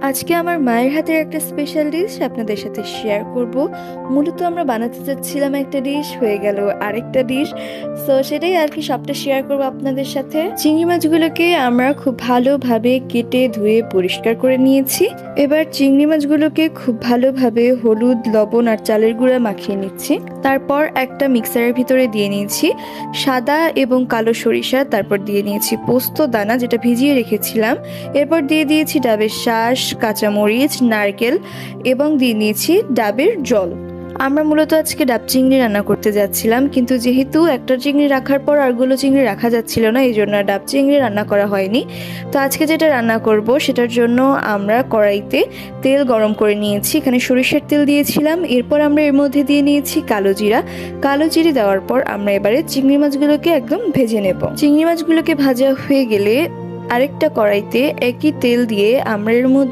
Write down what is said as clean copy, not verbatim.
আজকে আমার মায়ের হাতের একটা স্পেশাল ডিশ আপনাদের সাথে শেয়ার করব। মূলত আমরা বানাতে চাচ্ছিলাম একটা ডিশ, হয়ে গেল আরেকটা ডিশ। সো সেটাই আর কি, সবটা শেয়ার করব আপনাদের সাথে। চিংড়ি মাছগুলোকে আমরা খুব ভালোভাবে কেটে ধুয়ে পরিষ্কার করে নিয়েছি। এবার চিংড়ি মাছগুলোকে খুব ভালোভাবে হলুদ, লবণ আর চালের গুঁড়া মাখিয়ে নিচ্ছি। তারপর একটা মিক্সারের ভিতরে দিয়ে নিয়েছি সাদা এবং কালো সরিষা, তারপর দিয়ে নিয়েছি পোস্ত দানা যেটা ভিজিয়ে রেখেছিলাম। এরপর দিয়ে দিয়েছি ডাবের শাঁস, কাঁচামরিচ, নারকেল এবং দিয়ে নিয়েছি ডাবের জল। আমরা মূলত আজকে ডাব চিংড়ি রান্না করতে যাচ্ছিলাম, কিন্তু যেহেতু একটা চিংড়ি রাখার পর আরগুলো চিংড়ি রাখা যাচ্ছিল না, এই জন্য ডাব চিংড়ি রান্না করা হয়নি। তো আজকে যেটা রান্না করব সেটার জন্য আমরা কড়াইতে তেল গরম করে নিয়েছি। এখানে সরিষার তেল দিয়েছিলাম। এরপর আমরা এর মধ্যে দিয়ে নিয়েছি কালো জিরা। কালো জিরে দেওয়ার পর আমরা এবারে চিংড়ি মাছগুলোকে একদম ভেজে নেব। চিংড়ি মাছগুলোকে ভাজা হয়ে গেলে আরেকটা কড়াইতে একই তেল দিয়ে আমরা এর মধ্যে